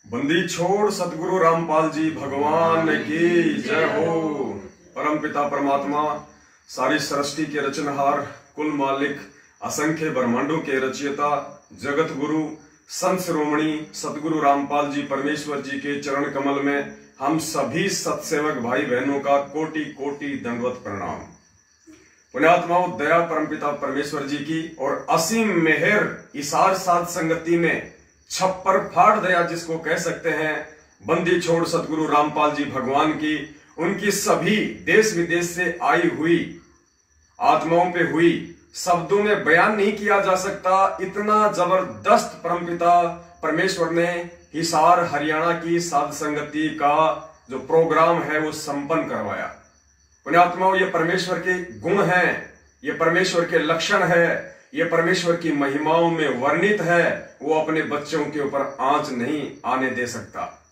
बंदी छोड़ सतगुरु रामपाल जी भगवान की जय हो। परम पिता परमात्मा, सारी सृष्टि के रचनहार, कुल मालिक, असंख्य ब्रह्मांडों के रचयिता, जगत गुरु, संत शिरोमणि सतगुरु रामपाल जी परमेश्वर जी के चरण कमल में हम सभी सत्सेवक भाई बहनों का कोटि कोटि दंडवत प्रणाम। पुण्यात्माओं, दया परमपिता परमेश्वर जी की और असीम मेहर इसार साध संगति में छप्पर फाड़ दया जिसको कह सकते हैं, बंदी छोड़ सतगुरु रामपाल जी भगवान की, उनकी सभी देश विदेश से आई हुई आत्माओं पे हुई, शब्दों में बयान नहीं किया जा सकता। इतना जबरदस्त परमपिता परमेश्वर ने हिसार हरियाणा की साध संगति का जो प्रोग्राम है वो संपन्न करवाया। पुण्यात्माओं, ये परमेश्वर के गुण हैं, ये परमेश्वर के लक्षण है, ये परमेश्वर की महिमाओं में वर्णित है। वो अपने बच्चों के ऊपर आंच नहीं आने दे सकता।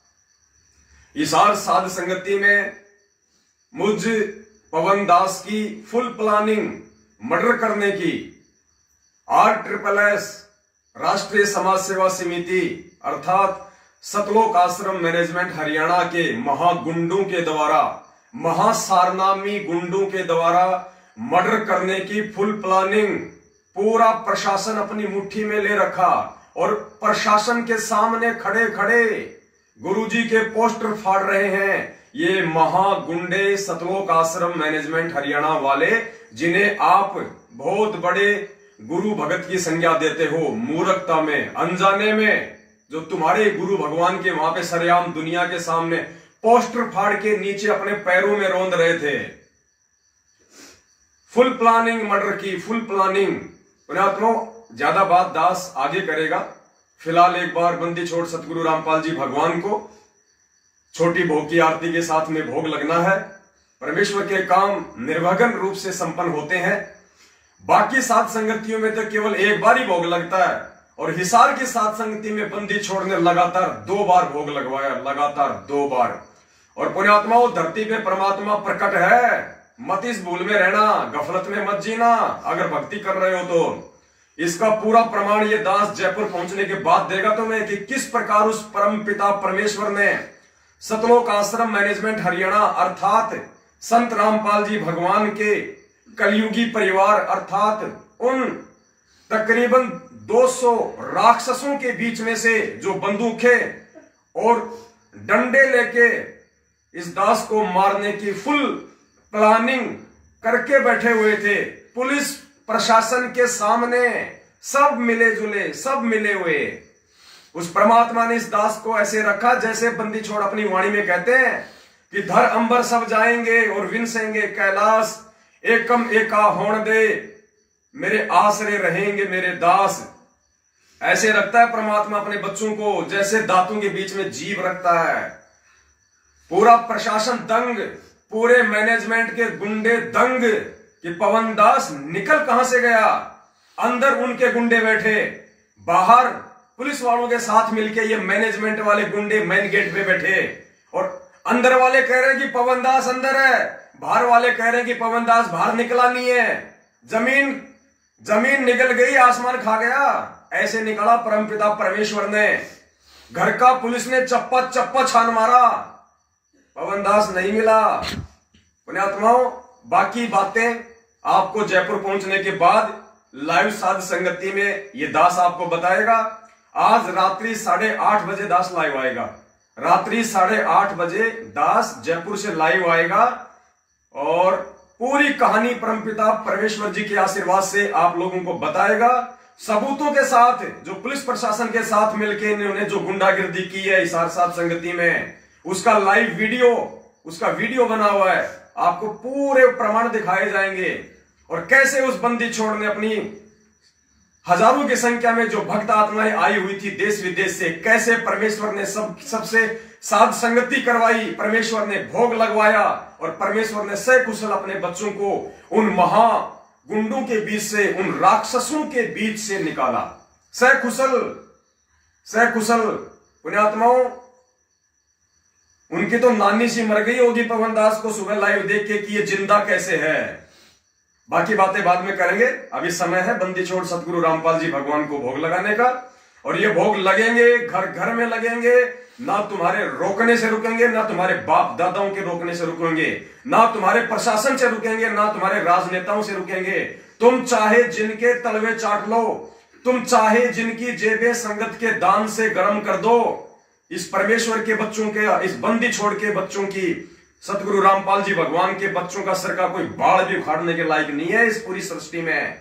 हिसार साध संगति में मुझ पवन दास की फुल प्लानिंग मर्डर करने की RSSS राष्ट्रीय समाज सेवा समिति अर्थात सतलोक आश्रम मैनेजमेंट हरियाणा के महागुंडों के द्वारा, महासारनामी गुंडों के द्वारा मर्डर करने की फुल प्लानिंग पूरा प्रशासन अपनी मुट्ठी में ले रखा और प्रशासन के सामने खड़े खड़े गुरुजी के पोस्टर फाड़ रहे हैं ये महागुंडे सतलोक आश्रम मैनेजमेंट हरियाणा वाले, जिन्हें आप बहुत बड़े गुरु भगत की संज्ञा देते हो। मूर्खता में, अनजाने में, जो तुम्हारे गुरु भगवान के वहां पे सरेआम दुनिया के सामने पोस्टर फाड़ के नीचे अपने पैरों में रोंद रहे थे। फुल प्लानिंग मर्डर की, फुल प्लानिंग। पुण्यात्माओं, ज्यादा बात दास आगे करेगा। फिलहाल एक बार बंदी छोड़ सतगुरु रामपाल जी भगवान को छोटी भोग की आरती के साथ में भोग लगना है। परमेश्वर के काम निर्विघ्न रूप से संपन्न होते हैं। बाकी सात संगतियों में तो केवल एक बार ही भोग लगता है, और हिसार की सात संगति में बंदी छोड़ ने लगातार 2 बार भोग लगवाया, लगातार 2 बार। और पुण्यात्माओं, धरती पे परमात्मा प्रकट है, मत इस भूल में रहना, गफलत में मत जीना अगर भक्ति कर रहे हो तो। इसका पूरा प्रमाण ये दास जयपुर पहुंचने के बाद देगा तुम्हें कि किस प्रकार उस परम पिता परमेश्वर ने सतलोक आश्रम मैनेजमेंट हरियाणा अर्थात संत रामपाल जी भगवान के कलयुगी परिवार अर्थात उन तकरीबन 200 राक्षसों के बीच में से जो बंदूकें और डंडे लेके इस दास को मारने की फुल प्लानिंग करके बैठे हुए थे। पुलिस प्रशासन के सामने सब मिले जुले, सब मिले हुए। उस परमात्मा ने इस दास को ऐसे रखा जैसे बंदी छोड़ अपनी वाणी में कहते हैं कि धर अंबर सब जाएंगे और विनसेंगे कैलाश, एकम एका होण दे मेरे आसरे रहेंगे मेरे दास। ऐसे रखता है परमात्मा अपने बच्चों को जैसे दांतों के बीच में जीभ रखता है। पूरा प्रशासन दंग, पूरे मैनेजमेंट के गुंडे दंग कि पवन दास निकल कहां से गया। अंदर उनके गुंडे बैठे, बाहर पुलिस वालों के साथ मिलके ये मैनेजमेंट वाले गुंडे मेन गेट पे बैठे, और अंदर वाले कह रहे हैं कि पवन दास अंदर है, बाहर वाले कह रहे हैं कि पवन दास बाहर निकला नहीं है। जमीन निकल गई, आसमान खा गया। ऐसे निकला परमपिता परमेश्वर ने। घर का पुलिस ने चप्पा चप्पा छान मारा, पवन दास नहीं मिला। पुण्यात्माओं, बाकी बातें आपको जयपुर पहुंचने के बाद लाइव साध संगति में ये दास आपको बताएगा। आज रात्रि 8:30 बजे दास लाइव आएगा। रात्रि 8:30 बजे दास जयपुर से लाइव आएगा और पूरी कहानी परमपिता परमेश्वर जी के आशीर्वाद से आप लोगों को बताएगा, सबूतों के साथ। जो पुलिस प्रशासन के साथ मिलकर इन्होंने जो गुंडागिर्दी की है हिसार साध संगति में, उसका लाइव वीडियो, उसका वीडियो बना हुआ है। आपको पूरे प्रमाण दिखाए जाएंगे और कैसे उस बंदी छोड़ ने अपनी हजारों की संख्या में जो भक्त आत्माएं आई हुई थी देश विदेश से, कैसे परमेश्वर ने सबसे साध संगति करवाई, परमेश्वर ने भोग लगवाया और परमेश्वर ने सकुशल अपने बच्चों को उन महा गुंडों के बीच से, उन राक्षसों के बीच से निकाला। सकुशल। पुण्यात्माओं, उनकी तो नानी सी मर गई होगी पवन दास को सुबह लाइव देख के कि ये जिंदा कैसे है। बाकी बातें बाद में करेंगे। अभी समय है बंदी छोड़ सतगुरु रामपाल जी भगवान को भोग लगाने का। और ये भोग लगेंगे, घर घर में लगेंगे, ना तुम्हारे रोकने से रुकेंगे, ना तुम्हारे बाप दादाओं के रोकने से रुकेंगे, ना तुम्हारे प्रशासन से रुकेंगे, ना तुम्हारे राजनेताओं से रुकेंगे। तुम चाहे जिनके तलवे चाट लो, तुम चाहे जिनकी जेबें संगत के दान से गर्म कर दो, इस परमेश्वर के बच्चों के, इस बंदी छोड़ के बच्चों की, सतगुरु रामपाल जी भगवान के बच्चों का सर का कोई बाल भी उखाड़ने के लायक नहीं है इस पूरी सृष्टि में।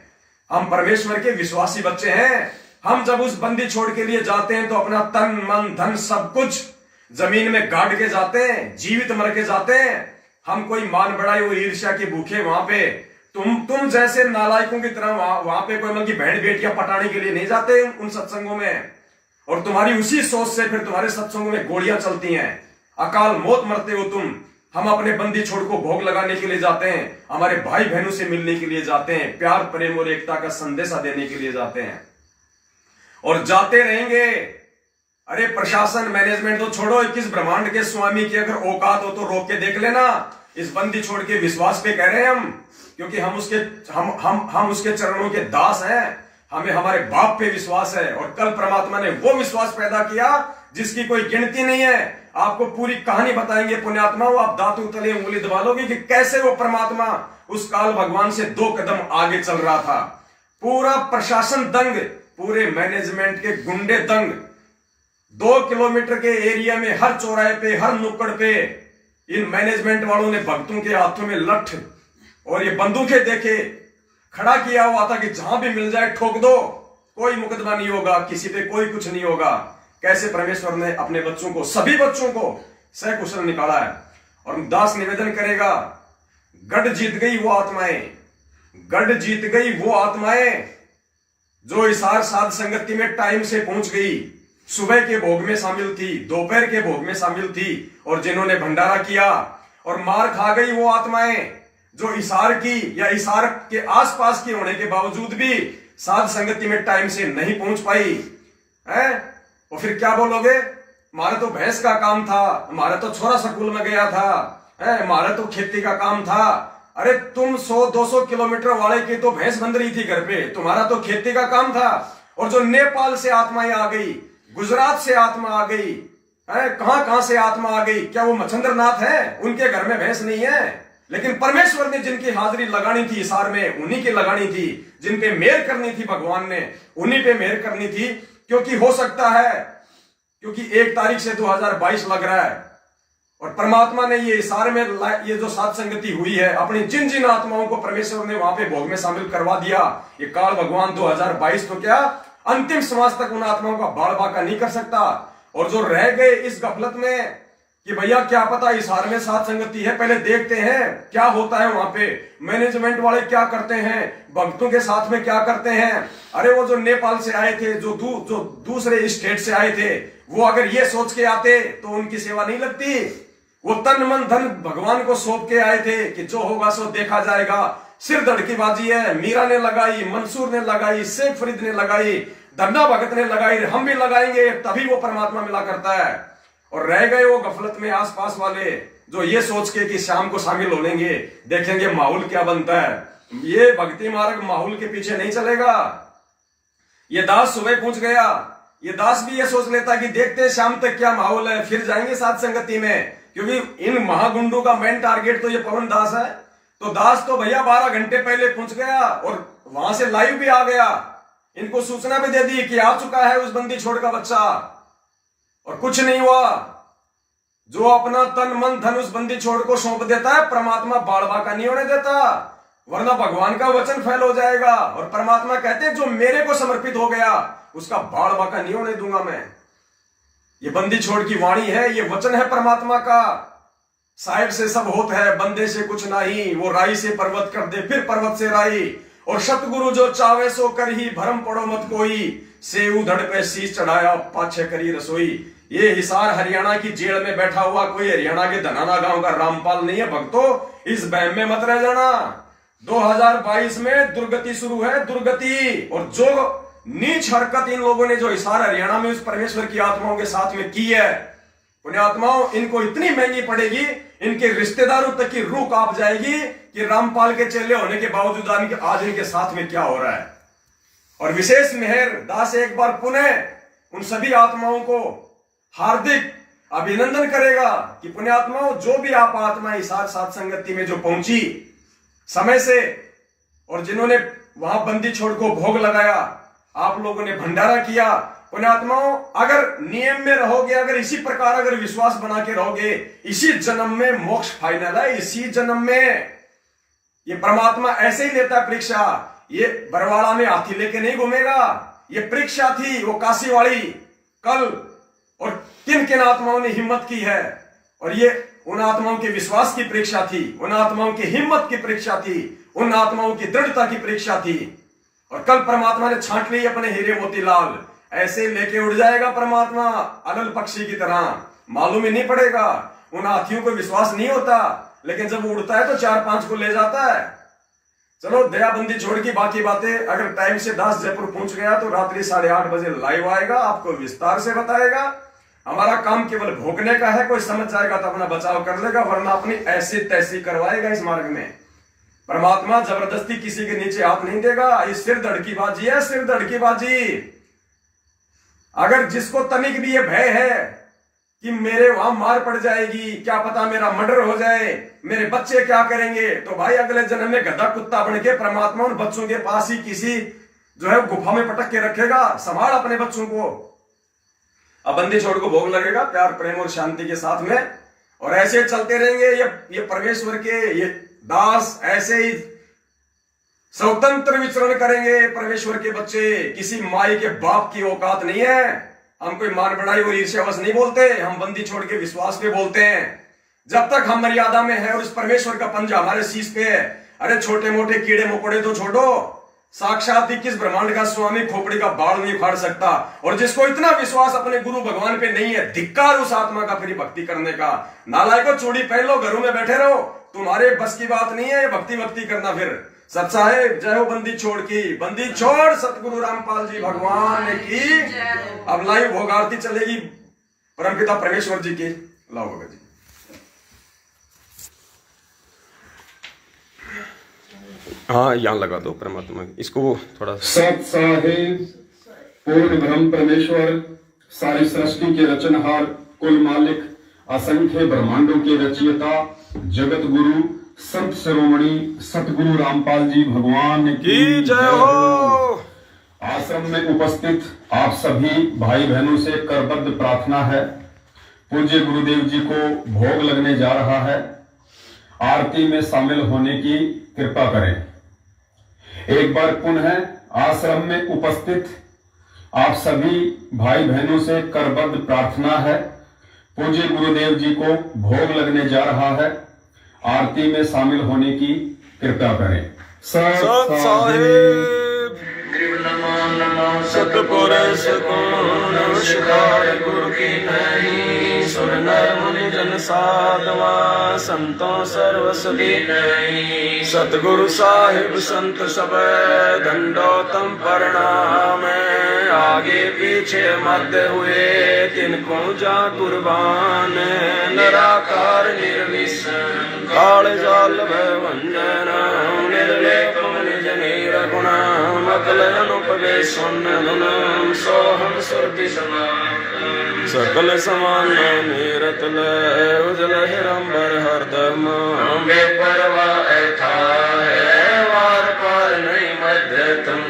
हम परमेश्वर के विश्वासी बच्चे हैं। हम जब उस बंदी छोड़ के लिए जाते हैं तो अपना तन मन धन सब कुछ जमीन में गाड़ के जाते हैं, जीवित मर के जाते हैं। हम कोई मान बढ़ाई और ईर्ष्या के भूखे वहां पे तुम जैसे नालायकों की तरह वहां पे कोई मतलब की बहन बेटियां पटाने के लिए नहीं जाते उन सत्संगों में। और तुम्हारी उसी सोच से फिर तुम्हारे सत्संगों में गोलियां चलती हैं, अकाल मौत मरते हो तुम। हम अपने बंदी छोड़ को भोग लगाने के लिए जाते हैं, हमारे भाई बहनों से मिलने के लिए जाते हैं, प्यार प्रेम और एकता का संदेशा देने के लिए जाते हैं और जाते रहेंगे। अरे प्रशासन मैनेजमेंट तो छोड़ो, किस ब्रह्मांड के स्वामी की अगर औकात हो तो रोक के देख लेना। इस बंदी छोड़ के विश्वास पे कह रहे हैं हम, क्योंकि हम उसके चरणों के दास हैं। हमें हमारे बाप पे विश्वास है और कल परमात्मा ने वो विश्वास पैदा किया जिसकी कोई गिनती नहीं है। आपको पूरी कहानी बताएंगे पुण्यात्माओं, आप दांतों तले उंगली दबा लोगे कि कैसे वो परमात्मा उस काल भगवान से 2 कदम आगे चल रहा था। पूरा प्रशासन दंग, पूरे मैनेजमेंट के गुंडे दंग। 2 किलोमीटर के एरिया में हर चौराहे पे, हर नुक्कड़ पे इन मैनेजमेंट वालों ने भक्तों के हाथों में लठ और ये बंदूकें देखे खड़ा किया हुआ था कि जहां भी मिल जाए ठोक दो, कोई मुकदमा नहीं होगा, किसी पे कोई कुछ नहीं होगा। कैसे परमेश्वर ने अपने बच्चों को, सभी बच्चों को सकुशल निकाला है। और दास निवेदन करेगा, गढ़ जीत गई वो आत्माएं, गढ़ जीत गई वो आत्माएं जो हिसार साध संगति में टाइम से पहुंच गई, सुबह के भोग में शामिल थी, दोपहर के भोग में शामिल थी और जिन्होंने भंडारा किया। और मार खा गई वो आत्माएं जो इशार की या इशार के आसपास की होने के बावजूद भी साध संगति में टाइम से नहीं पहुंच पाई है। और फिर क्या बोलोगे, हमारा तो भैंस का काम था, हमारा तो छोरा स्कूल में गया था, हमारा तो खेती का काम था। अरे तुम 100-200 किलोमीटर वाले की तो भैंस बंध रही थी घर पे, तुम्हारा तो खेती का काम था। और जो नेपाल से आत्माएं आ गई, गुजरात से आत्मा आ गई, कहां से आत्मा आ गई, क्या वो मच्छंद्रनाथ है? उनके घर में भैंस नहीं है, लेकिन परमेश्वर ने जिनकी हाजिरी लगानी थी इशार में, उन्हीं की लगानी थी। जिन पे मेहर करनी थी भगवान ने, उन्हीं पे मेहर करनी थी। क्योंकि हो सकता है, क्योंकि 1 तारीख से 2022 लग रहा है और परमात्मा ने ये इशारे में ये जो साध संगति हुई है, अपनी जिन जिन आत्माओं को परमेश्वर ने वहां पे भोग में शामिल करवा दिया, ये काल भगवान 2022 तो क्या अंतिम समाज तक उन आत्माओं का बाल बाका नहीं कर सकता। और जो रह गए इस गफलत में कि भैया क्या पता इशार में साध संगति है, पहले देखते हैं क्या होता है वहां पे, मैनेजमेंट वाले क्या करते हैं, भक्तों के साथ में क्या करते हैं। अरे वो जो नेपाल से आए थे, जो दूसरे स्टेट से आए थे, वो अगर ये सोच के आते तो उनकी सेवा नहीं लगती। वो तन मन धन भगवान को सौंप के आए थे कि जो होगा सो देखा जाएगा। सिर धड़की बाजी है, मीरा ने लगाई, मंसूर ने लगाई, शेख फरीद ने लगाई, धन्ना भगत ने लगाई, हम भी लगाएंगे, तभी वो परमात्मा मिला करता है। और रह गए वो गफलत में आसपास वाले जो ये सोच के कि शाम को शामिल हो लेंगे, देखेंगे माहौल क्या बनता है। ये भक्ति मार्ग माहौल के पीछे नहीं चलेगा। ये दास सुबह पहुंच गया, ये दास भी ये सोच लेता कि देखते हैं शाम तक क्या माहौल है, फिर जाएंगे साध संगति में। क्योंकि इन महागुंडों का मेन टारगेट तो ये पवन दास है। तो दास तो भैया 12 घंटे पहले पहुंच गया और वहां से लाइव भी आ गया, इनको सूचना भी दे दी कि आ चुका है उस बंदी छोड़ का बच्चा। और कुछ नहीं हुआ। जो अपना तन मन धन उस बंदी छोड़ को सौंप देता है, परमात्मा बाड़ बाका नहीं होने देता, वरना भगवान का वचन फैल हो जाएगा। और परमात्मा कहते हैं जो मेरे को समर्पित हो गया उसका बाड़ बाका नहीं होने दूंगा मैं। ये बंदी छोड़ की वाणी है, ये वचन है परमात्मा का। साहिब से सब होत है, बंदे से कुछ नहीं, वो राई से पर्वत कर दे, फिर पर्वत से राई। और सतगुरु जो चावे सो कर ही, भरम पड़ो मत कोई, से उधड़ पे शीश चढ़ाया, पाछे करी रसोई। ये हिसार हरियाणा की जेल में बैठा हुआ कोई हरियाणा के धनाना गांव का रामपाल नहीं है भक्तों, इस बहम में मत रह जाना। 2022 में दुर्गति शुरू है, दुर्गति। और जो नीच हरकत इन लोगों ने जो हिसार हरियाणा में उस परमेश्वर की आत्माओं के साथ में की है, पुण्यात्माओं, इनको इतनी महंगी पड़ेगी, इनके रिश्तेदारों तक की रूह कांप जाएगी कि रामपाल के चेले होने के बावजूद आज इनके साथ में क्या हो रहा है। और विशेष मेहर दास एक बार पुनः उन सभी आत्माओं को हार्दिक अभिनंदन करेगा कि पुण्यात्माओं, जो भी आप आत्माएं साथ साथ संगति में जो पहुंची समय से और जिन्होंने वहां बंदी छोड़ को भोग लगाया, आप लोगों ने भंडारा किया, पुण्यात्माओं अगर नियम में रहोगे, अगर इसी प्रकार अगर विश्वास बना के रहोगे, इसी जन्म में मोक्ष फाइनल है। इसी जन्म में ये परमात्मा ऐसे ही लेता है परीक्षा। ये बरवाड़ा में हाथी लेके नहीं घूमेगा। ये परीक्षा थी वो काशी वाली कल, और किन किन आत्माओं ने हिम्मत की है, और ये उन आत्माओं के विश्वास की परीक्षा थी, उन आत्माओं की हिम्मत की परीक्षा थी, उन आत्माओं की दृढ़ता की परीक्षा थी। और कल परमात्मा ने छांट ली अपने हीरे मोतीलाल, ऐसे लेके उड़ जाएगा परमात्मा अनल पक्षी की तरह, मालूम ही नहीं पड़ेगा। उन हाथियों को विश्वास नहीं होता, लेकिन जब उड़ता है तो 4-5 को ले जाता है। चलो दयाबंदी छोड़ की बाकी बातें, अगर टाइम से दास जयपुर पहुंच गया तो रात्रि 8:30 बजे लाइव आएगा, आपको विस्तार से बताएगा। हमारा काम केवल भोगने का है, कोई समझ जाएगा तो अपना बचाव कर लेगा, वरना अपनी ऐसी तैसी करवाएगा। इस मार्ग में परमात्मा जबरदस्ती किसी के नीचे हाथ नहीं देगा। ये सिर धड़कीबाजी है, सिर धड़कीबाजी। अगर जिसको तनिक भी ये भय है कि मेरे वहां मार पड़ जाएगी, क्या पता मेरा मर्डर हो जाए, मेरे बच्चे क्या करेंगे, तो भाई अगले जन्म में गधा कुत्ता बन के परमात्मा उन बच्चों के पास ही किसी जो है गुफा में पटक के रखेगा। संभाल अपने बच्चों को। अब बंदी छोड़ को भोग लगेगा प्यार प्रेम और शांति के साथ में, और ऐसे चलते रहेंगे। ये परमेश्वर के ये दास ऐसे ही स्वतंत्र विचरण करेंगे। परमेश्वर के बच्चे, किसी माई के बाप की औकात नहीं है। हम कोई मान बढ़ाई और ईर्ष्यावश नहीं बोलते, हम बंदी छोड़ के विश्वास पे बोलते हैं। जब तक हम मर्यादा में है और इस परमेश्वर का पंजा हमारे शीश पे है, अरे छोटे मोटे कीड़े मकोड़े तो छोड़ो, साक्षात 21 ब्रह्मांड का स्वामी खोपड़ी का बाल नहीं फाड़ सकता। और जिसको इतना विश्वास अपने गुरु भगवान पे नहीं है, धिक्कार उस आत्मा का फिर भक्ति करने का। नालायको चूड़ी पहन लो, घरों में बैठे रहो, तुम्हारे बस की बात नहीं है भक्ति करना। फिर सत साहेब जय हो बंदी छोड़ की। बंदी छोड़ सतगुरु रामपाल जी भगवान की। अब लाइव भोग आरती चलेगी परमपिता परमेश्वर जी की। लाओ भगत जी। हाँ यहाँ लगा दो परमात्मा, इसको थोड़ा। सत साहेब पूर्ण ब्रह्म परमेश्वर, सारी सृष्टि के रचनहार, कुल मालिक, असंख्य ब्रह्मांडों के रचयिता, जगत गुरु संत शिरोमणि सतगुरु रामपाल जी भगवान की जय हो। आश्रम में उपस्थित आप सभी भाई बहनों से करबद्ध प्रार्थना है, पूज्य गुरुदेव जी को भोग लगने जा रहा है, आरती में शामिल होने की कृपा करें। एक बार पुनः आश्रम में उपस्थित आप सभी भाई बहनों से करबद्ध प्रार्थना है, पूज्य गुरुदेव जी को भोग लगने जा रहा है, आरती में शामिल होने की कृपा करें। सत साहेब सतपुरुष को नमस्कार गुरु की नहीं, सुर नर मुनि जन साधवा संतों सर्वसुधी नहीं। सतगुरु साहिब संत सब दंडोतम प्रणाम, आगे पीछे मध्य हुए तिनको जा कुर्बान। निराकार निर्विशन काल जाल भंजन, निर्लेप निज निरगुण मकल अनुपवेशन धुनम सोहम सुरभि समान। सकल समान निरतल उजल हिरंबर हरदम, बेपरवाह था है वार पार नहीं मध्य तम।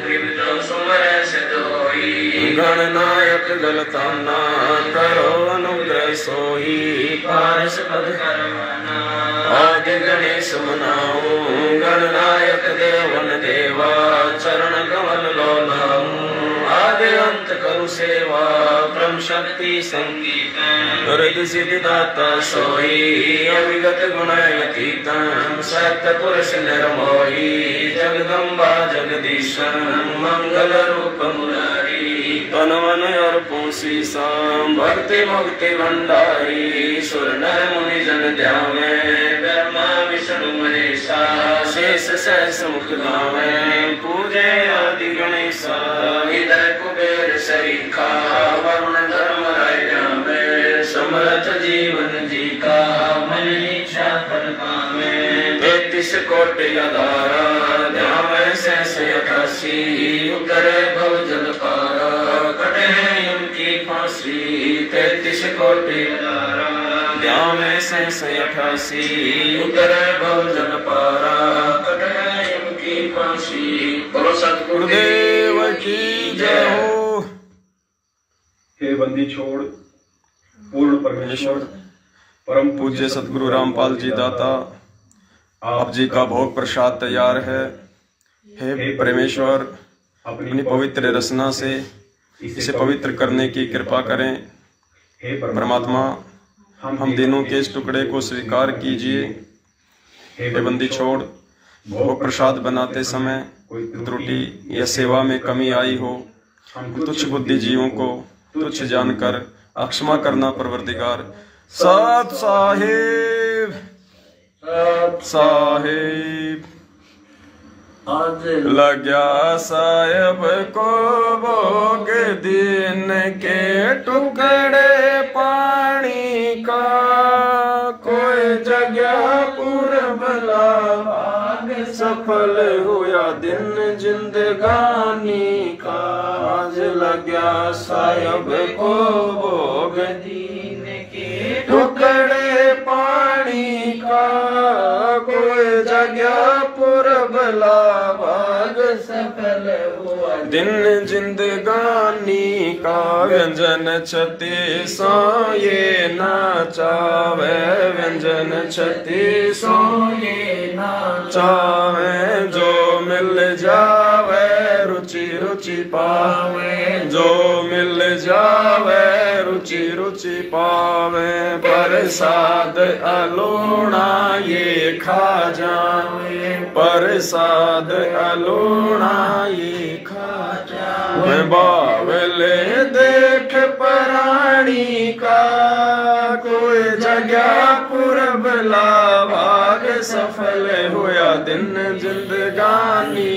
गणनायक गलताना करो अनुग्रह सोई, पारस पद आदि गणेश मनाऊं। गणनायक देवन देवा चरण कमल लोलाऊं, आदि अंत करु सेवा ब्रह्म शक्ति संगीतम। हृदय सिद्धि दाता सोई, अविगत गुणयतीतम। सत्य पुरुष निर्मोही, जगदम्बा जगदीशम। मंगल रूप मुरारी, तन मन अर्पण शीशम। भक्ति मुक्ति भंडारी, सुर नर मुनि जन ध्यावे। ब्रह्मा विष्णु महेशा, शेष सहस मुख गावे। पूजे आदि गणेशा, हृदय कुबेर सरीखा। वरुण धर्म राय जावे, समर्थ जीवन जी का। मन इच्छा फल पावे, 33 कोटि अधारा। ध्यावे सहस 88, उतरे भव जल पारा। कटे उनकी 84 33 कोटि ग्यामे सहस 88 उतरे बहुजन पारा कटै की फांसी। बोलो सतगुरुदेव की जय हो। हे बंदी छोड़ पूर्ण परमेश्वर परम पूज्य सतगुरु रामपाल जी दाता, आप जी का भोग प्रसाद तैयार है। हे परमेश्वर, अपनी पवित्र रचना से इसे पवित्र करने की कृपा करें। हे परमात्मा, हम दिनों के इस टुकड़े को स्वीकार कीजिए। हे बंदी छोड़, भोग प्रसाद बनाते समय कोई त्रुटि या सेवा में कमी आई हो, तुच्छ बुद्धि जीवों को तुच्छ जानकर अक्षमा करना परवरदिगार। सत साहिब, सत साहिब। लग्या साहेब को भोग दिन के टुकड़े पानी का, कोई जगह पूरबला भाग सफल हुआ दिन जिंदगानी का। आज लग्या साहेब को भोग दिन के टुकड़े पानी का, कोई जगह पूरबला भाग सफल हुआ दिन जिंदगानी का। व्यंजन 36 ये नाचावे, व्यंजन 36 ये नाचावे। जो मिल जावे रुचि रुचि पावे, जो मिल जावे रुचि रुचि पावे। प्रसाद अलोड़ा ये खा जावे, प्रसाद अलोड़ा ये खा जावे। बावले देख प्राणी का, कोई जगह पूरबला भाग सफल हुआ दिन जिंदगानी।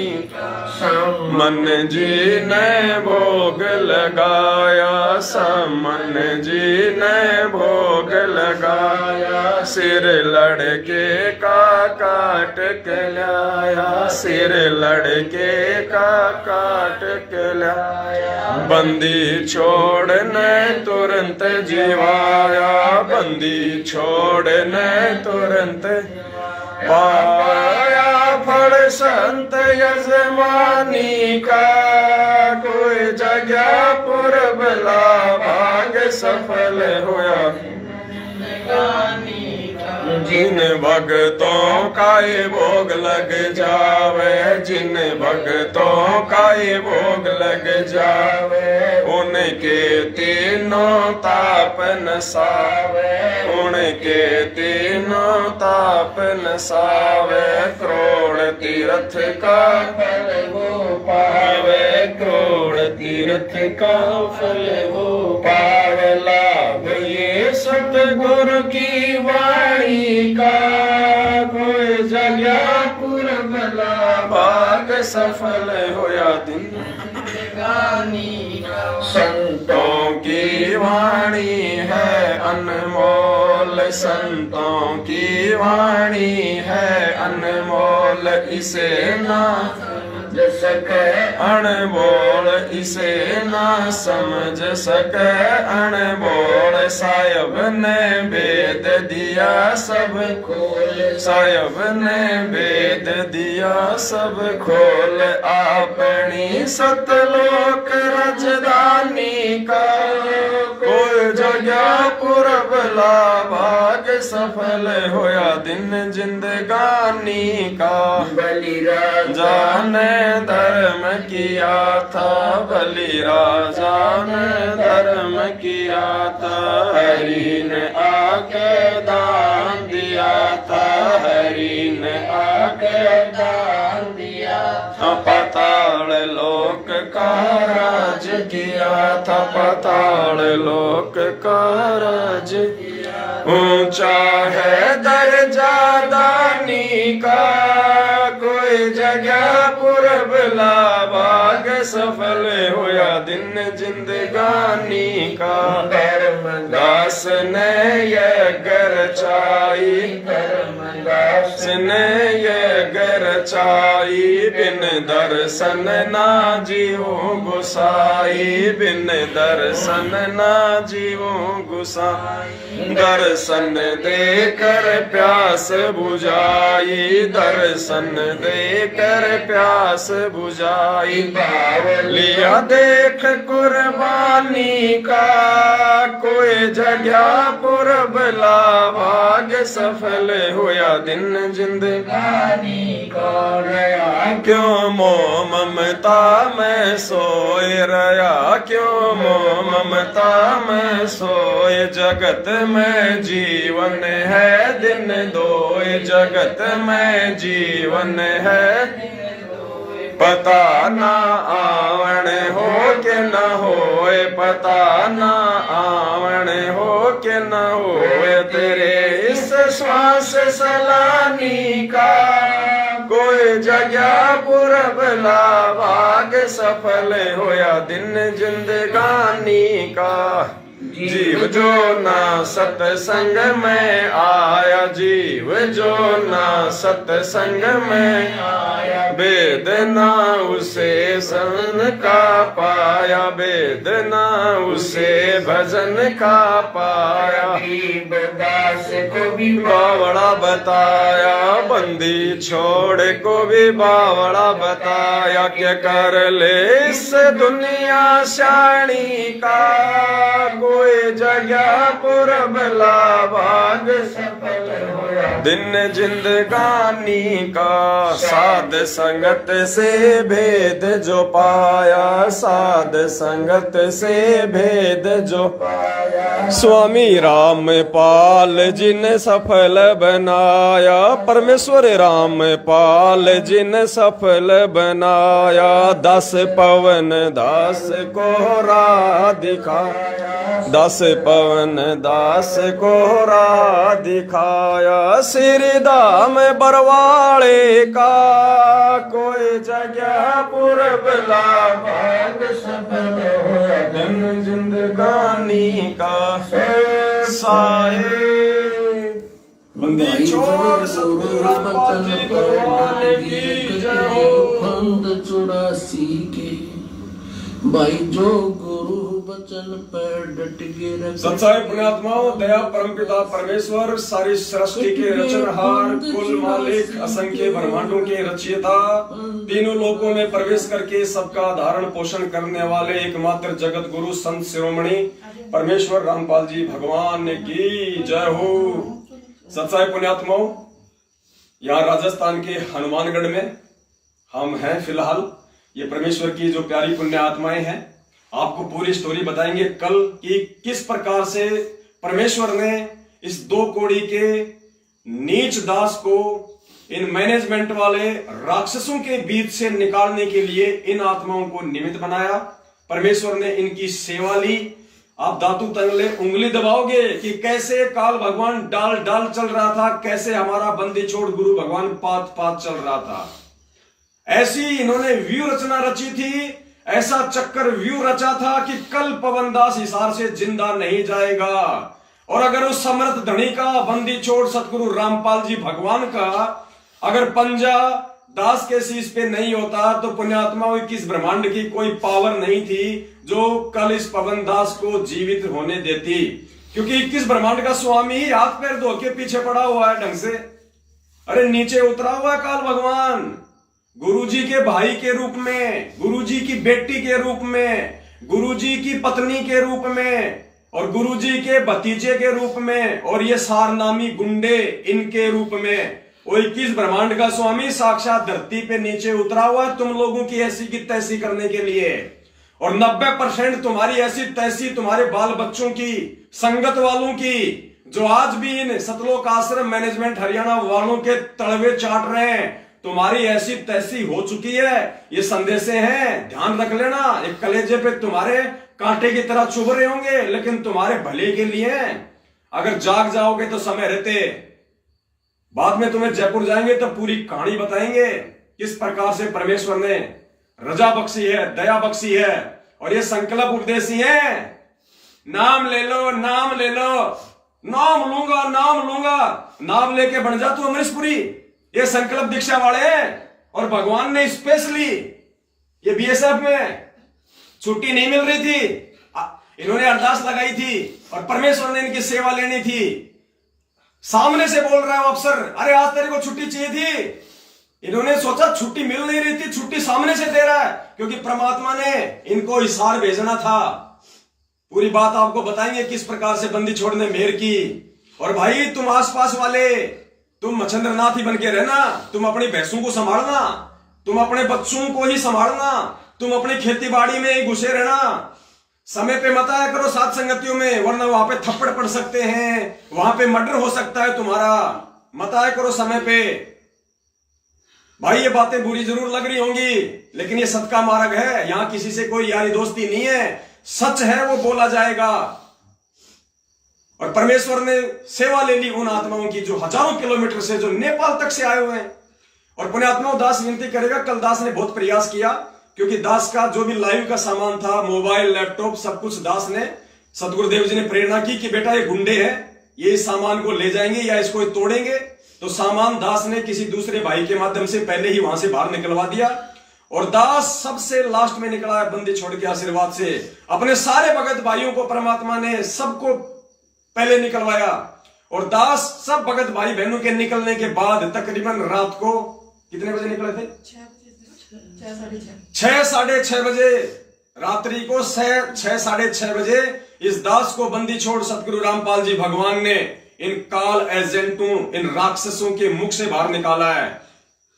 मन जी ने भोग लगाया, समन जी ने भोग लगाया। सिर लड़के का काट के लाया, सिर लड़के का काट के लाया। बंदी छोड़ने तुरंत जीवाया, बंदी छोड़ने तुरंत पाया। फल संत यजमानी का, कोई जगह पूरबला भाग सफल हुआ। जिन भक्तों का ये भोग लग जावे, जिन भक्तों का ये भोग लग जावे। उनके तीनों ताप नसावे, उनके तीनों ताप नसावे। करोड़ तीर्थ का फल वो पावे, करोड़ तीर्थ का फल वो पावे। लाभ ये सतगुरु की वाणी का, कोई जगह पूरबला भाग सफल होया दिन जिंदगानी का। संतों की वाणी है अनमोल, संतों की वाणी है अनमोल। इसे ना समझ सके अनमोल, इसे ना समझ सके अनमोल। साहिब ने वेद दिया सब खोल, साहिब ने वेद दिया सब खोल। अपनी सतलोक राजधानी का, कोई जगह पूरबला भाग सफल होया दिन जिंदगानी का। बलि राजा ने धर्म किया था, बलि राजा ने धर्म किया था। हरि ने आके दान दिया था, हरि ने आके दान दिया था। पाताल लोक का राज किया था, पाताल लोक का राज। ऊंचा है दर्जा दानी का, कोई जगह पूरबला भाग सफल होया दिन जिंदगानी का। धर्मदास ने ये गर चाई, धर्मदास ने ये जग रचाई, बिन दर्शन ना जीवो गुसाई, बिन दर्शन ना जीवो गुसाई। दर्शन दे कर प्यास बुझाई, दर्शन दे कर प्यास बुझाई। लिया देख कुर्बानी का, कोई जगह पुरब लाभाग, सफल होया दिन जिंदगानी का। क्यों मोह ममता में सोए रया, क्यों मोह ममता में सोए। जगत में जीवन है दिन दोए, जगत में जीवन है पता ना आवण हो के न होए, पता ना आवण हो के न होए। तेरे इस श्वास सलानी का, कोई जगह पुरब लाभाग, सफल होया दिन जिंदगानी का। जीव जो ना सत्संग में आया, जीव जो ना सत्संग में आया। वेद ना उसे सन का पाया, वेद ना उसे भजन का पाया। दास को भी बावड़ा बताया, बंदी छोड़ को भी बावड़ा बताया। क्या कर ले इस दुनिया शानी का, कोई जगह पुरब लाभाग, सफल होया दिन जिंदगानी का। साध संगत से भेद जो पाया, साध संगत से भेद जो पाया। स्वामी राम पाल जिन सफल बनाया, परमेश्वर राम पाल जिन सफल बनाया। दास पवन दास को राह दिखाया, दास पवन दास को राह दिखाया। श्री धाम बरवाड़े का, कोई जगह पुरब लाभाग, सफल होया दिन जिंदगानी का। साए बंदी छोड़ सतगुरु रामपाल जी भगवान की जय हो। खंड 84 के भाई जो गुरु बचन पर डट के रखे। सत्साई पुण्यात्माओं, दया परमपिता परमेश्वर, सारी सृष्टि के रचनहार, कुल मालिक, असंख्य ब्रह्मांडों के रचयिता, तीनों लोकों में प्रवेश करके सबका धारण पोषण करने वाले एकमात्र जगत गुरु संत शिरोमणि परमेश्वर रामपाल जी भगवान की जय हो। सत्साई पुण्यात्माओं, यहाँ राजस्थान के हनुमानगढ़ में हम हैं फिलहाल। ये परमेश्वर की जो प्यारी पुण्य आत्माएं हैं, आपको पूरी स्टोरी बताएंगे कल कि किस प्रकार से परमेश्वर ने इस 2 कौड़ी के नीच दास को इन मैनेजमेंट वाले राक्षसों के बीच से निकालने के लिए इन आत्माओं को निमित्त बनाया। परमेश्वर ने इनकी सेवा ली। आप दातु तंगले उंगली दबाओगे कि कैसे काल भगवान डाल डाल चल रहा था, कैसे हमारा बंदी छोड़ गुरु भगवान पात पात चल रहा था। ऐसी इन्होंने व्यू रचना रची थी, ऐसा चक्कर व्यू रचा था कि कल पवनदास हिसार से जिंदा नहीं जाएगा। और अगर उस समर्थ धनी का, बंदी छोड़ सतगुरु रामपाल जी भगवान का अगर पंजा दास के शीश पे नहीं होता, तो पुण्यात्माओं की इस ब्रह्मांड की कोई पावर नहीं थी जो कल इस पवन दास को जीवित होने देती। क्योंकि 21 ब्रह्मांड का स्वामी ही हाथ पैर धो के पीछे पड़ा हुआ है ढंग से। अरे नीचे उतरा हुआ है काल भगवान, गुरुजी के भाई के रूप में, गुरुजी की बेटी के रूप में, गुरुजी की पत्नी के रूप में, और गुरुजी के भतीजे के रूप में, और ये सारनामी गुंडे इनके रूप में। वो 21 ब्रह्मांड का स्वामी साक्षात धरती पे नीचे उतरा हुआ है तुम लोगों की ऐसी की तैसी करने के लिए। और 90% तुम्हारी ऐसी तैसी, तुम्हारे बाल बच्चों की, संगत वालों की, जो आज भी इन सतलोक आश्रम मैनेजमेंट हरियाणा वालों के तलवे चाट रहे हैं, तुम्हारी ऐसी तैसी हो चुकी है। ये संदेशे हैं, ध्यान रख लेना। एक कलेजे पे तुम्हारे कांटे की तरह चुभ रहे होंगे, लेकिन तुम्हारे भले के लिए। अगर जाग जाओगे तो समय रहते। बाद में तुम्हें जयपुर जाएंगे तो पूरी कहानी बताएंगे किस प्रकार से परमेश्वर ने रजा बख्शी है, दया बख्शी है। और ये संकल्प उपदेशी है, नाम ले लो, नाम ले लो, नाम लूंगा, नाम लूंगा। नाम लेके बन जा तू अमरीशपुरी, ये संकल्प दीक्षा वाले हैं और भगवान ने स्पेशली ये बीएसएफ में छुट्टी नहीं मिल रही थी, इन्होंने अरदास लगाई थी और परमेश्वर ने इनकी सेवा लेनी थी। सामने से बोल रहा है वो अफसर, अरे आज तेरे को छुट्टी चाहिए थी। इन्होंने सोचा छुट्टी मिल नहीं रही थी, छुट्टी सामने से दे रहा है, क्योंकि परमात्मा ने इनको हिसार भेजना था। पूरी बात आपको बताएंगे किस प्रकार से बंदी छोड़ने मेहर की। और भाई तुम आसपास वाले, तुम मच्छंद्रनाथ ही बन के रहना, तुम अपनी भैंसों को संभालना, तुम अपने बच्चों को ही संभालना, तुम अपनी खेती बाड़ी में ही घुसे रहना। समय पे मत आया करो साथ संगतियों में, वरना वहां पे थप्पड़ पड़ सकते हैं, वहां पे मर्डर हो सकता है तुम्हारा। मत आया करो समय पे। भाई ये बातें बुरी जरूर लग रही होंगी, लेकिन ये सत्य का मार्ग है। यहां किसी से कोई यारी दोस्ती नहीं है, सच है वो बोला जाएगा। और परमेश्वर ने सेवा ले ली उन आत्माओं की जो हजारों किलोमीटर से, जो नेपाल तक से आए हुए हैं। और पुण्यात्माओं, दास विनती करेगा, कल दास ने बहुत प्रयास किया, क्योंकि दास का जो भी लाइव का सामान था, मोबाइल, लैपटॉप, सब कुछ दास ने, सतगुरुदेव जी ने प्रेरणा की कि बेटा ये गुंडे हैं, ये इस सामान को ले जाएंगे या इसको तोड़ेंगे। तो सामान दास ने किसी दूसरे भाई के माध्यम से पहले ही वहां से बाहर निकलवा दिया। और दास सबसे लास्ट में निकला है बंदी छोड़ के आशीर्वाद से। अपने सारे भगत भाइयों को परमात्मा ने सबको पहले निकलवाया। और दास सब भगत भाई बहनों के निकलने के बाद तकरीबन रात को कितने बजे निकले थे? 6 साढ़े 6 बजे रात्रि को 6 साढ़े 6 बजे इस दास को बंदी छोड़ सतगुरु रामपाल जी भगवान ने इन काल एजेंटों, इन राक्षसों के मुख से बाहर निकाला है।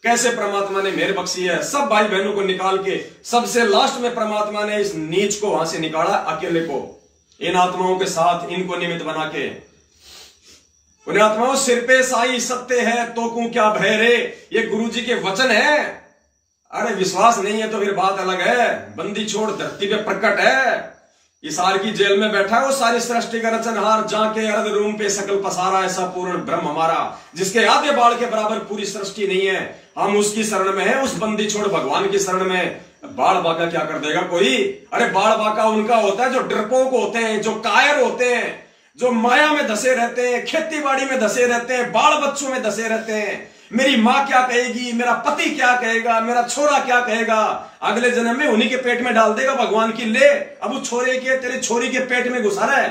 कैसे परमात्मा ने मेहर बख्शी है। सब भाई बहनों को निकाल के सबसे लास्ट में परमात्मा ने इस नीच को वहां से निकाला, अकेले को, इन आत्माओं के साथ, इनको निमित्त बना के। उन्हें आत्माओं, सिर पे साई सत्य है तो को क्या भय रे, ये गुरु जी के वचन है। अरे विश्वास नहीं है तो फिर बात अलग है। बंदी छोड़ धरती पे प्रकट है, हिसार की जेल में बैठा है वो सारी सृष्टि का रचनहार, जाके अर्ध रूम पे सकल पसारा, ऐसा पूर्ण ब्रह्म हमारा, जिसके आधे बाल के बराबर पूरी सृष्टि नहीं है। हम उसकी शरण में है, उस बंदी छोड़ भगवान की शरण में। बाल बाका क्या कर देगा कोई? अरे बाल बाका उनका होता है जो डरपोक होते हैं, जो कायर होते हैं, जो माया में धसे रहते हैं, खेती बाड़ी में धसे रहते हैं, बाल बच्चों में धसे रहते हैं। मेरी माँ क्या कहेगी, मेरा पति क्या कहेगा, मेरा छोरा क्या कहेगा, अगले जन्म में उन्हीं के पेट में डाल देगा भगवान की। ले अब उस छोरे के, तेरे छोरी के पेट में घुसा रहा है,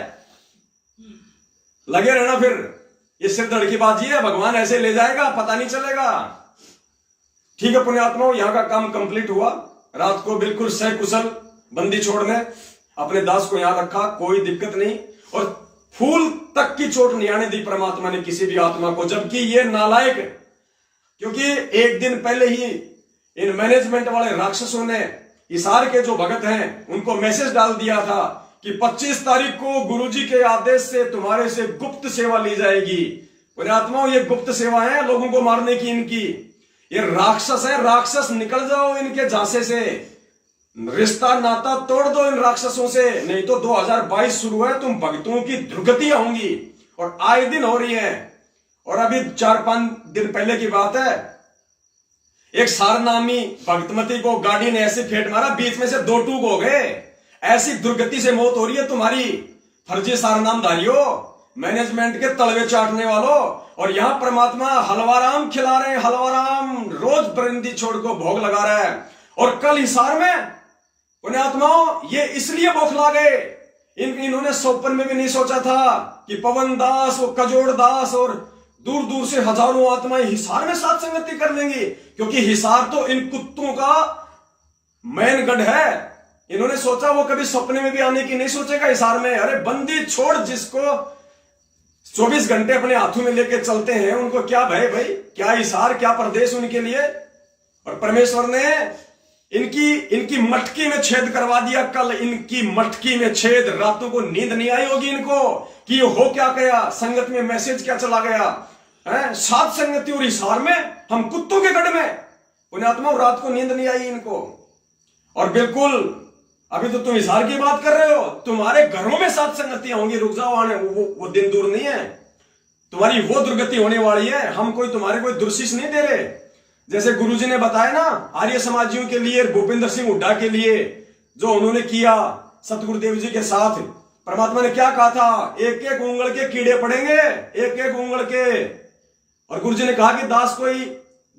लगे रहना। फिर ये सिरदर्द की बात ये है, भगवान ऐसे ले जाएगा, पता नहीं चलेगा। ठीक है पुण्यात्माओं, यहां का काम कंप्लीट हुआ। रात को बिल्कुल सकुशल बंदी छोड़ने अपने दास को यहां रखा, कोई दिक्कत नहीं। और फूल तक की चोट नहीं आने दी परमात्मा ने किसी भी आत्मा को, जबकि ये नालायक, क्योंकि एक दिन पहले ही इन मैनेजमेंट वाले राक्षसों ने हिसार के जो भगत हैं उनको मैसेज डाल दिया था कि 25 तारीख को गुरुजी के आदेश से तुम्हारे से गुप्त सेवा ली जाएगी। पुण्यात्माओं, ये गुप्त सेवा है लोगों को मारने की इनकी। ये राक्षस है, राक्षस निकल जाओ इनके झांसे से, रिश्ता नाता तोड़ दो इन राक्षसों से, नहीं तो 2022 शुरू है, तुम भक्तों की दुर्गतियां होंगी और आए दिन हो रही है। और अभी 4-5 दिन पहले की बात है, एक सारनामी भक्तमती को गाड़ी ने ऐसे फेंट मारा, बीच में से 2 टूक हो गए। ऐसी दुर्गति से मौत हो रही है तुम्हारी, फर्जी सारनामधारियों, मैनेजमेंट के तलवे चाटने वालों। और यहां परमात्मा हलवाराम खिला रहे हैं, हलवाराम रोज बंदी छोड़ को भोग लगा रहा है। और कल हिसार में पुण्यात्माओं ये इसलिए बौखला गए, इन्होंने सोपन में भी नहीं सोचा था कि पवन दास और कजोड़ दास और दूर दूर से हजारों आत्माएं हिसार में साथ संगति कर लेंगी, क्योंकि हिसार तो इन कुत्तों का मैनगढ़ है। इन्होंने सोचा वो कभी सपने में भी आने की नहीं सोचेगा हिसार में। अरे बंदी छोड़ जिसको 24 घंटे अपने हाथों में लेके चलते हैं, उनको क्या भय भाई, क्या हिसार, क्या प्रदेश उनके लिए। और परमेश्वर ने इनकी मटकी में छेद करवा दिया। कल इनकी मटकी में छेद, रातों को नींद नहीं आई होगी इनको कि ये हो क्या गया, संगत में मैसेज क्या चला गया है, सात संगति और हिसार में, हम कुत्तों के गढ़ में। पुण्यात्मा, रात को नींद नहीं आई इनको। और बिल्कुल अभी तो तुम हिसार की बात कर रहे हो, तुम्हारे घरों में सात संगतियां होंगी, रुक जाओ आने, वो दिन दूर नहीं है, तुम्हारी वो दुर्गति होने वाली है। हम तुम्हारे कोई दुर्शिष नहीं दे रहे। जैसे गुरुजी ने बताया ना, आर्य समाजियों के लिए, भूपेंद्र सिंह हुड्डा के लिए जो उन्होंने किया सतगुरुदेव जी के साथ, परमात्मा ने क्या कहा था, एक एक उंगल के कीड़े पड़ेंगे, एक एक उंगल के। और गुरुजी ने कहा कि दास कोई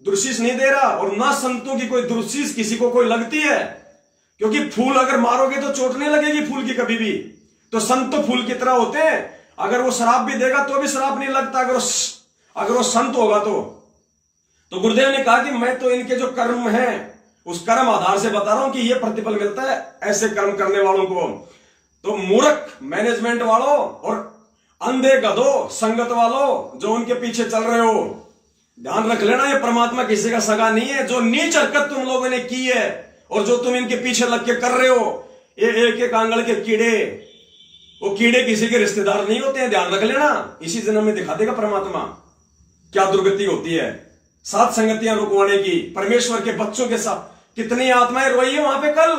दुर्शीष नहीं दे रहा, और ना संतों की कोई दुर्शीष किसी को कोई लगती है, क्योंकि फूल अगर मारोगे तो चोट नहीं लगेगी फूल की कभी भी। तो संत तो फूल की तरह होते हैं, अगर वो शराब भी देगा तो भी शराब नहीं लगता, अगर वो संत होगा तो गुरुदेव ने कहा कि मैं तो इनके जो कर्म हैं उस कर्म आधार से बता रहा हूं कि ये प्रतिफल मिलता है ऐसे कर्म करने वालों को। तो मूर्ख मैनेजमेंट वालों और अंधे गधों संगत वालों जो उनके पीछे चल रहे हो, ध्यान रख लेना, ये परमात्मा किसी का सगा नहीं है। जो नीच हरकत तुम लोगों ने की है और जो तुम इनके पीछे लग के कर रहे हो, ये एक एक आंगल के कीड़े, वो कीड़े किसी के रिश्तेदार नहीं होते हैं, ध्यान रख लेना। इसी जन्म में दिखा देगा परमात्मा क्या दुर्गति होती है। सात संगतियां रुकवाने की, परमेश्वर के बच्चों के साथ कितनी आत्माएं रोई है वहां पे कल।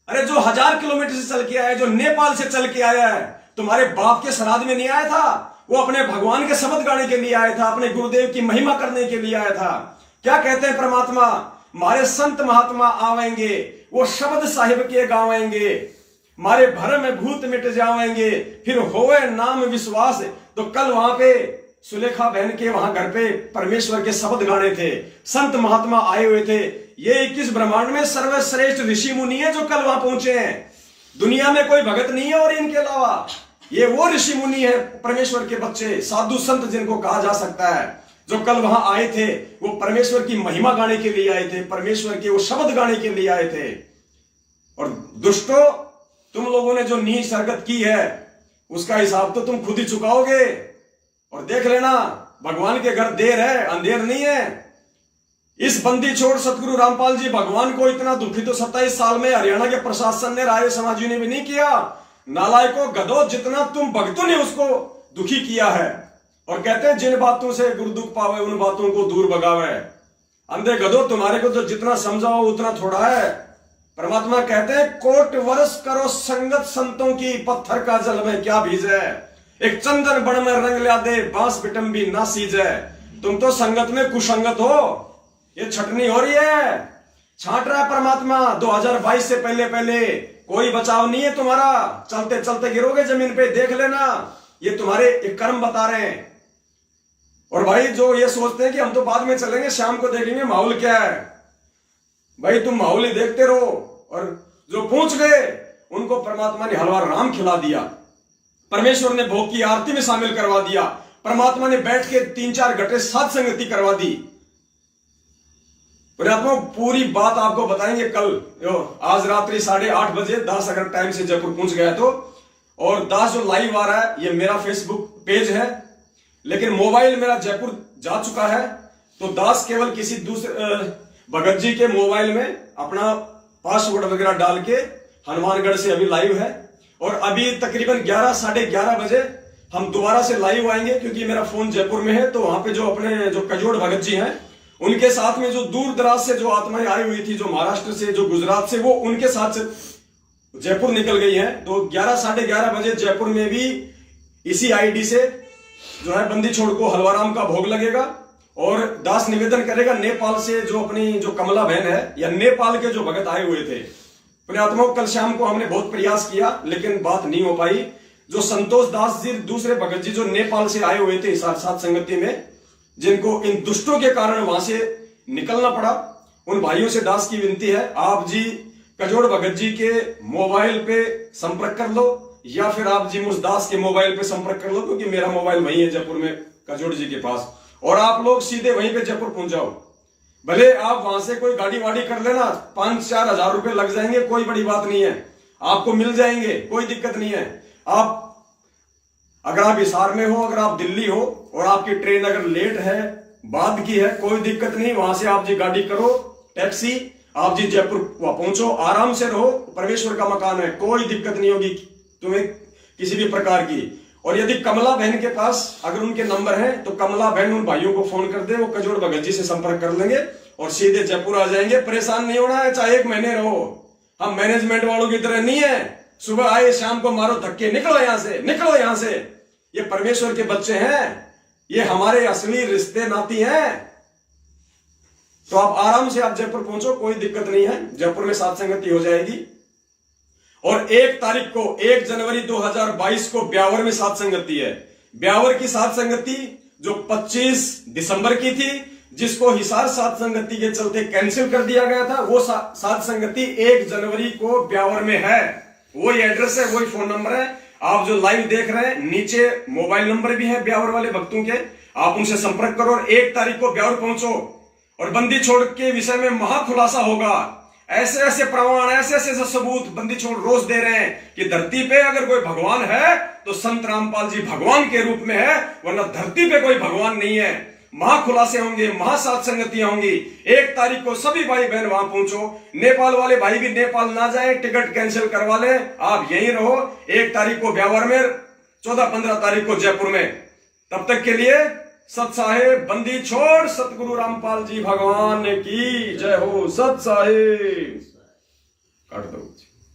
अरे जो 1000 किलोमीटर से चल के आया है, जो नेपाल से चल के आया है, तुम्हारे बाप के श्राद्ध में नहीं आया था, वो अपने भगवान के शब्द गाने के लिए आया था, अपने गुरुदेव की महिमा करने के लिए आया था। क्या कहते हैं परमात्मा, मारे संत महात्मा आवेंगे, वो शब्द साहिब के गावेंगे, मारे भरम में भूत मिट जावेंगे, फिर होवे नाम विश्वास। तो कल वहां पे सुलेखा बहन के वहां घर पे परमेश्वर के शब्द गाने थे, संत महात्मा आए हुए थे। ये 21 ब्रह्मांड में सर्वश्रेष्ठ ऋषि मुनि है जो कल वहां पहुंचे हैं। दुनिया में कोई भगत नहीं है और इनके अलावा ये वो ऋषि मुनि है, परमेश्वर के बच्चे, साधु संत जिनको कहा जा सकता है, जो कल वहां आए थे। वो परमेश्वर की महिमा गाने के लिए आए थे, परमेश्वर के वो शब्द गाने के लिए आए थे। और दुष्टों, तुम लोगों ने जो नीच हरकत की है उसका हिसाब तो तुम खुद ही चुकाओगे। और देख लेना, भगवान के घर देर है, अंधेर नहीं है। इस बंदी छोड़ सतगुरु रामपाल जी भगवान को इतना दुखी तो 27 साल में हरियाणा के प्रशासन ने, राय समाजी ने भी नहीं किया। नालायकों, गधों, जितना तुम भक्तों ने उसको दुखी किया है। और कहते हैं जिन बातों से गुरु दुख पावे उन बातों को दूर भगावे। अंधे गधों, तुम्हारे को तो जितना समझाओ उतना थोड़ा है। परमात्मा कहते हैं कोट वर्ष करो संगत संतों की, पत्थर का जल में क्या भीजे, एक चंदन बण में रंग ला दे, बांस बिटम भी ना सीजे। तुम तो संगत में कुसंगत हो, ये छटनी हो रही है, छांट रहा है परमात्मा। 2022 से पहले कोई बचाव नहीं है तुम्हारा, चलते चलते गिरोगे जमीन पे, देख लेना। ये तुम्हारे एक कर्म बता रहे हैं। और भाई जो ये सोचते हैं कि हम तो बाद में चलेंगे, शाम को देखेंगे माहौल क्या है, भाई तुम माहौल ही देखते रहो। और जो पहुंच गए उनको परमात्मा ने हलवा राम खिला दिया, परमेश्वर ने भोग की आरती में शामिल करवा दिया, परमात्मा ने बैठ के 3-4 घंटे साथ संगति करवा दी। परमात्मा पूरी बात आपको बताएंगे कल। आज रात्रि 8:30 बजे दास अगर टाइम से जयपुर पहुंच गया तो, और दास जो लाइव आ रहा है ये मेरा फेसबुक पेज है, लेकिन मोबाइल मेरा जयपुर जा चुका है। तो दास केवल किसी दूसरे भगत जी के मोबाइल में अपना पासवर्ड वगैरह डाल के हनुमानगढ़ से अभी लाइव है। और अभी तकरीबन 11-11:30 बजे हम दोबारा से लाइव आएंगे, क्योंकि मेरा फोन जयपुर में है। तो वहां पे जो अपने जो कजोड़ भगत जी हैं उनके साथ में जो दूर दराज से जो आत्माएं आई हुई थी, जो महाराष्ट्र से, जो गुजरात से, वो उनके साथ से जयपुर निकल गई हैं। तो 11-11:30 बजे जयपुर में भी इसी आईडी से जो है बंदी छोड़ को हलवाराम का भोग लगेगा। और दास निवेदन करेगा नेपाल से जो अपनी जो कमला बहन है, या नेपाल के जो भगत आए हुए थे पुण्यात्मा, कल शाम को हमने बहुत प्रयास किया लेकिन बात नहीं हो पाई। जो संतोष दास जी, दूसरे भगत जी जो नेपाल से आए हुए थे साथ संगति में, जिनको इन दुष्टों के कारण वहां से निकलना पड़ा, उन भाइयों से दास की विनती है, आप जी कजोड़ भगत जी के मोबाइल पे संपर्क कर लो, या फिर आप जी मुझ दास के मोबाइल पे संपर्क कर लो, क्योंकि मेरा मोबाइल वही है जयपुर में कजोड़ जी के पास। और आप लोग सीधे वहीं पे जयपुर पहुंच जाओ। भले आप वहां से कोई गाड़ी वाड़ी कर लेना, 5-4 हजार रुपए लग जाएंगे, कोई बड़ी बात नहीं है, आपको मिल जाएंगे, कोई दिक्कत नहीं है। आप अगर आप हिसार में हो, अगर आप दिल्ली हो और आपकी ट्रेन अगर लेट है, बाद की है, कोई दिक्कत नहीं, वहां से आप जी गाड़ी करो, टैक्सी, आप जी जयपुर वहां पहुंचो, आराम से रहो, परमेश्वर का मकान है, कोई दिक्कत नहीं होगी तुम्हें किसी भी प्रकार की। और यदि कमला बहन के पास अगर उनके नंबर हैं तो कमला बहन उन भाइयों को फोन कर दे, वो कजोड़ भगत जी से संपर्क कर लेंगे और सीधे जयपुर आ जाएंगे। परेशान नहीं होना है, चाहे 1 महीने रहो। हम मैनेजमेंट वालों की तरह नहीं है, सुबह आए शाम को मारो धक्के, निकलो यहां से, निकलो यहां से। ये परमेश्वर के बच्चे हैं, ये हमारे असली रिश्ते नाती हैं। तो आप आराम से आप जयपुर पहुंचो, कोई दिक्कत नहीं है, जयपुर में साथ संगति हो जाएगी। और 1 तारीख को 1 जनवरी 2022 को ब्यावर में साथ संगति है। ब्यावर की साथ संगति जो 25 दिसंबर की थी, जिसको हिसार साध संगति के चलते कैंसिल कर दिया गया था, वो साध संगति 1 जनवरी को ब्यावर में है। वही एड्रेस है, वही फोन नंबर है। आप जो लाइव देख रहे हैं, नीचे मोबाइल नंबर भी है ब्यावर वाले भक्तों के, आप उनसे संपर्क करो और 1 तारीख को ब्यावर पहुंचो और बंदी छोड़ के विषय में महाखुलासा होगा। ऐसे ऐसे प्रमाण, ऐसे ऐसे सबूत बंदी छोड़ रोज दे रहे हैं कि धरती पे अगर कोई भगवान है तो संत रामपाल जी भगवान के रूप में है, वरना धरती पे कोई भगवान नहीं है। महाखुलासे होंगे, महासाध संगतियां होंगी। 1 तारीख को सभी भाई बहन वहां पहुंचो। नेपाल वाले भाई भी नेपाल ना जाए, टिकट कैंसिल करवा ले, आप यहीं रहो। 1 तारीख को ब्यावर में, 14-15 तारीख को जयपुर में। तब तक के लिए सत साहेब, बंदी छोड़ सतगुरु रामपाल जी भगवान की जय हो। सत साहेब काट दो।